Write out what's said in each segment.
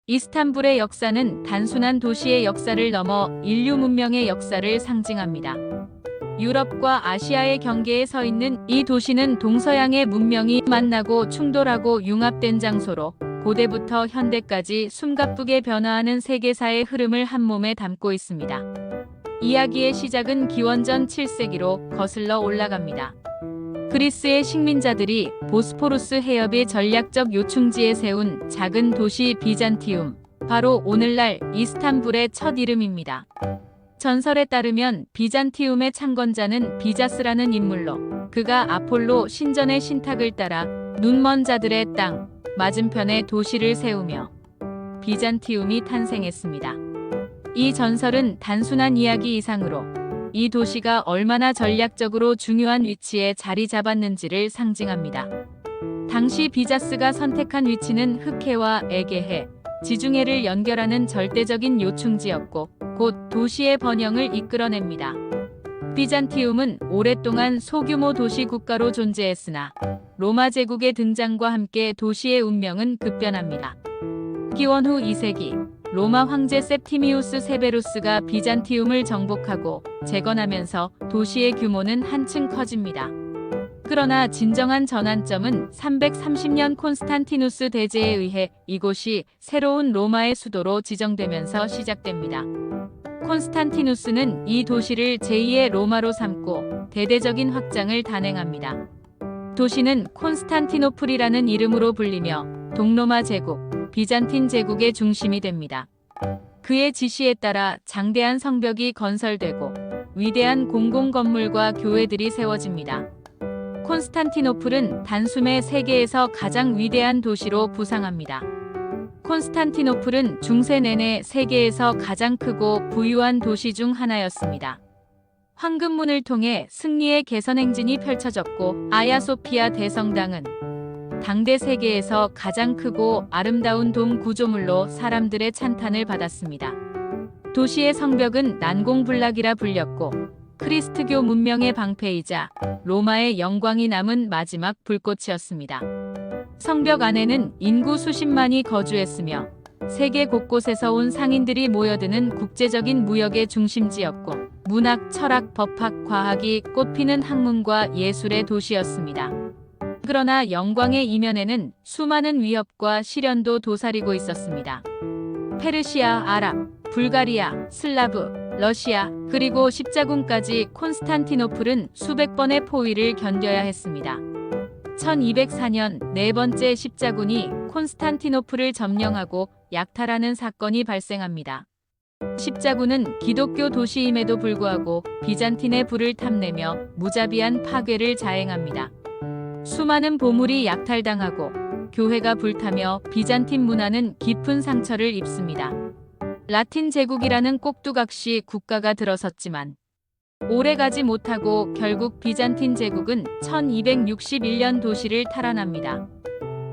이스탄불의 역사는 단순한 도시의 역사를 넘어 인류 문명의 역사를 상징합니다. 유럽과 아시아의 경계에 서 있는 이 도시는 동서양의 문명이 만나고 충돌하고 융합된 장소로 고대부터 현대까지 숨가쁘게 변화하는 세계사의 흐름을 한 몸에 담고 있습니다. 이야기의 시작은 기원전 7세기로 거슬러 올라갑니다. 그리스의 식민자들이 보스포루스 해협의 전략적 요충지에 세운 작은 도시 비잔티움, 바로 오늘날 이스탄불의 첫 이름입니다. 전설에 따르면 비잔티움의 창건자는 비자스라는 인물로, 그가 아폴로 신전의 신탁을 따라 눈먼 자들의 땅 맞은편에 도시를 세우며 비잔티움이 탄생했습니다. 이 전설은 단순한 이야기 이상으로 이 도시가 얼마나 전략적으로 중요한 위치에 자리 잡았는지를 상징합니다. 당시 비자스가 선택한 위치는 흑해와 에게해, 지중해를 연결하는 절대적인 요충지였고 곧 도시의 번영을 이끌어냅니다. 비잔티움은 오랫동안 소규모 도시 국가로 존재했으나 로마 제국의 등장과 함께 도시의 운명은 급변합니다. 기원 후 2세기 로마 황제 septimius 세베루스가 비잔티움을 정복하고 재건하면서 도시의 규모는 한층 커집니다. 그러나 진정한 전환점은 330년 콘스탄티누스 대제에 의해 이곳이 새로운 로마의 수도로 지정되면서 시작됩니다. 콘스탄티누스는 이 도시를 제2의 로마로 삼고 대대적인 확장을 단행합니다. 도시는 콘스탄티노플이라는 이름으로 불리며 동로마 제국, 비잔틴 제국의 중심이 됩니다. 그의 지시에 따라 장대한 성벽이 건설되고 위대한 공공건물과 교회들이 세워집니다. 콘스탄티노플은 단숨에 세계에서 가장 위대한 도시로 부상합니다. 콘스탄티노플은 중세 내내 세계에서 가장 크고 부유한 도시 중 하나였습니다. 황금문을 통해 승리의 개선 행진이 펼쳐졌고 아야소피아 대성당은 당대 세계에서 가장 크고 아름다운 돔 구조물로 사람들의 찬탄을 받았습니다. 도시의 성벽은 난공불락이라 불렸고 크리스트교 문명의 방패이자 로마의 영광이 남은 마지막 불꽃이었습니다. 성벽 안에는 인구 수십만이 거주했으며 세계 곳곳에서 온 상인들이 모여드는 국제적인 무역의 중심지였고 문학, 철학, 법학, 과학이 꽃피는 학문과 예술의 도시였습니다. 그러나 영광의 이면에는 수많은 위협과 시련도 도사리고 있었습니다. 페르시아, 아랍, 불가리아, 슬라브, 러시아, 그리고 십자군까지 콘스탄티노플은 수백 번의 포위를 견뎌야 했습니다. 1204년 네 번째 십자군이 콘스탄티노플을 점령하고 약탈하는 사건이 발생합니다. 십자군은 기독교 도시임에도 불구하고 비잔틴의 불을 탐내며 무자비한 파괴를 자행합니다. 수많은 보물이 약탈당하고 교회가 불타며 비잔틴 문화는 깊은 상처를 입습니다. 라틴 제국이라는 꼭두각시 국가가 들어섰지만 오래가지 못하고 결국 비잔틴 제국은 1261년 도시를 탈환합니다.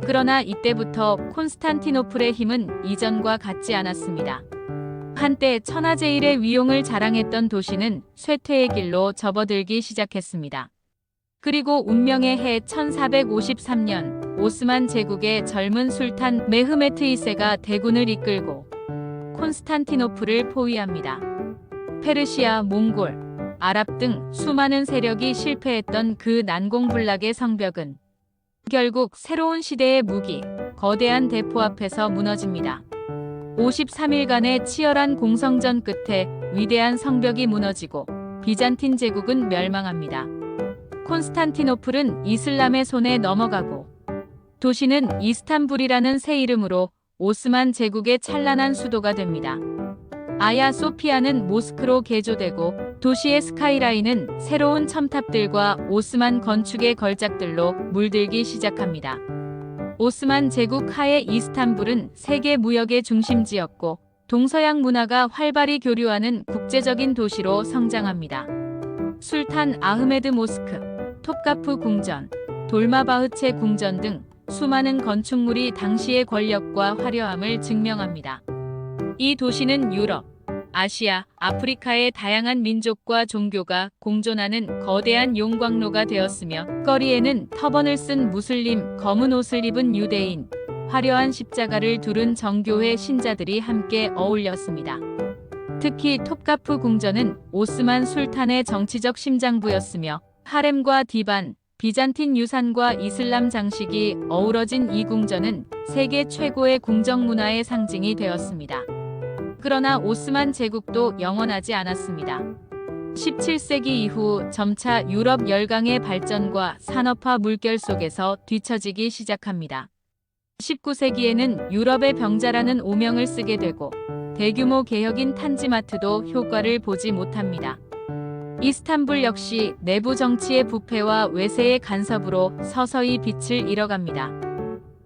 그러나 이때부터 콘스탄티노플의 힘은 이전과 같지 않았습니다. 한때 천하제일의 위용을 자랑했던 도시는 쇠퇴의 길로 접어들기 시작했습니다. 그리고 운명의 해 1453년 오스만 제국의 젊은 술탄 메흐메트 2세가 대군을 이끌고 콘스탄티노플을 포위합니다. 페르시아, 몽골, 아랍 등 수많은 세력이 실패했던 그 난공불락의 성벽은 결국 새로운 시대의 무기, 거대한 대포 앞에서 무너집니다. 53일간의 치열한 공성전 끝에 위대한 성벽이 무너지고 비잔틴 제국은 멸망합니다. 콘스탄티노플은 이슬람의 손에 넘어가고 도시는 이스탄불이라는 새 이름으로 오스만 제국의 찬란한 수도가 됩니다. 아야 소피아는 모스크로 개조되고 도시의 스카이라인은 새로운 첨탑들과 오스만 건축의 걸작들로 물들기 시작합니다. 오스만 제국 하에 이스탄불은 세계 무역의 중심지였고 동서양 문화가 활발히 교류하는 국제적인 도시로 성장합니다. 술탄 아흐메드 모스크, 톱카프 궁전, 돌마바흐체 궁전 등 수많은 건축물이 당시의 권력과 화려함을 증명합니다. 이 도시는 유럽, 아시아, 아프리카의 다양한 민족과 종교가 공존하는 거대한 용광로가 되었으며 거리에는 터번을 쓴 무슬림, 검은 옷을 입은 유대인, 화려한 십자가를 두른 정교회 신자들이 함께 어울렸습니다. 특히 톱카프 궁전은 오스만 술탄의 정치적 심장부였으며 하렘과 디반, 비잔틴 유산과 이슬람 장식이 어우러진 이 궁전은 세계 최고의 궁정 문화의 상징이 되었습니다. 그러나 오스만 제국도 영원하지 않았습니다. 17세기 이후 점차 유럽 열강의 발전과 산업화 물결 속에서 뒤처지기 시작합니다. 19세기에는 유럽의 병자라는 오명을 쓰게 되고 대규모 개혁인 탄지마트도 효과를 보지 못합니다. 이스탄불 역시 내부 정치의 부패와 외세의 간섭으로 서서히 빛을 잃어갑니다.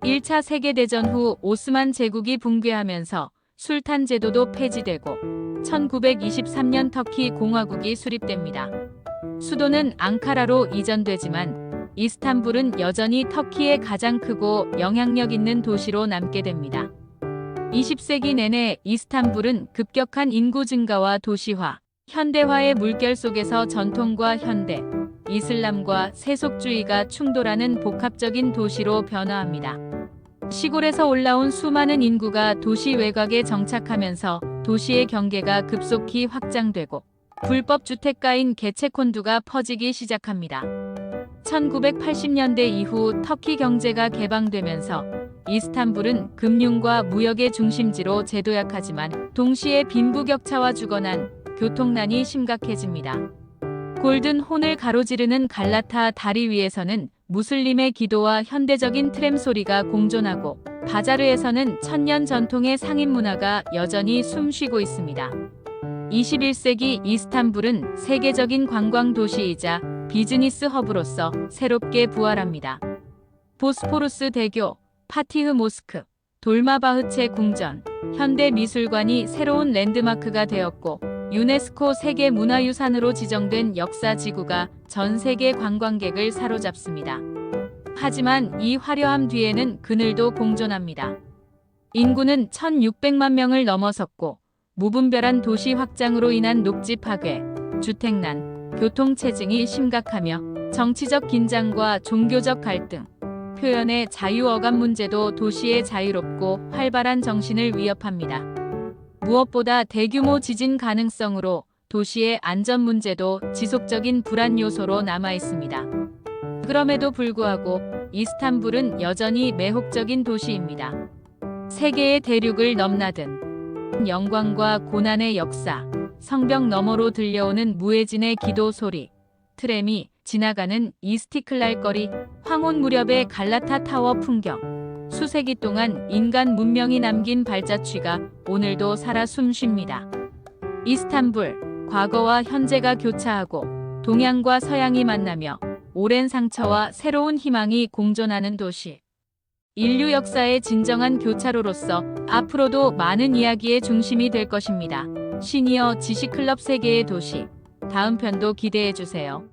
1차 세계대전 후 오스만 제국이 붕괴하면서 술탄 제도도 폐지되고 1923년 터키 공화국이 수립됩니다. 수도는 앙카라로 이전되지만 이스탄불은 여전히 터키의 가장 크고 영향력 있는 도시로 남게 됩니다. 20세기 내내 이스탄불은 급격한 인구 증가와 도시화, 현대화의 물결 속에서 전통과 현대, 이슬람과 세속주의가 충돌하는 복합적인 도시로 변화합니다. 시골에서 올라온 수많은 인구가 도시 외곽에 정착하면서 도시의 경계가 급속히 확장되고 불법 주택가인 게체콘두가 퍼지기 시작합니다. 1980년대 이후 터키 경제가 개방되면서 이스탄불은 금융과 무역의 중심지로 재도약하지만 동시에 빈부격차와 주거난, 교통난이 심각해집니다. 골든 혼을 가로지르는 갈라타 다리 위에서는 무슬림의 기도와 현대적인 트램 소리가 공존하고 바자르에서는 천년 전통의 상인 문화가 여전히 숨쉬고 있습니다. 21세기 이스탄불은 세계적인 관광 도시이자 비즈니스 허브로서 새롭게 부활합니다. 보스포루스 대교, 파티흐 모스크, 돌마바흐체 궁전, 현대미술관이 새로운 랜드마크가 되었고 유네스코 세계문화유산으로 지정된 역사지구가 전 세계 관광객을 사로잡습니다. 하지만 이 화려함 뒤에는 그늘도 공존합니다. 인구는 1600만 명을 넘어섰고 무분별한 도시 확장으로 인한 녹지 파괴, 주택난, 교통체증이 심각하며 정치적 긴장과 종교적 갈등, 표현의 자유 어감 문제도 도시의 자유롭고 활발한 정신을 위협합니다. 무엇보다 대규모 지진 가능성으로 도시의 안전 문제도 지속적인 불안 요소로 남아 있습니다. 그럼에도 불구하고 이스탄불은 여전히 매혹적인 도시입니다. 세계의 대륙을 넘나든 영광과 고난의 역사, 성벽 너머로 들려오는 무에진의 기도 소리, 트램이 지나가는 이스티클랄 거리, 황혼 무렵의 갈라타 타워 풍경, 수세기 동안 인간 문명이 남긴 발자취가 오늘도 살아 숨쉽니다. 이스탄불, 과거와 현재가 교차하고 동양과 서양이 만나며 오랜 상처와 새로운 희망이 공존하는 도시. 인류 역사의 진정한 교차로로서 앞으로도 많은 이야기의 중심이 될 것입니다. 시니어 지식클럽 세계의 도시. 다음 편도 기대해 주세요.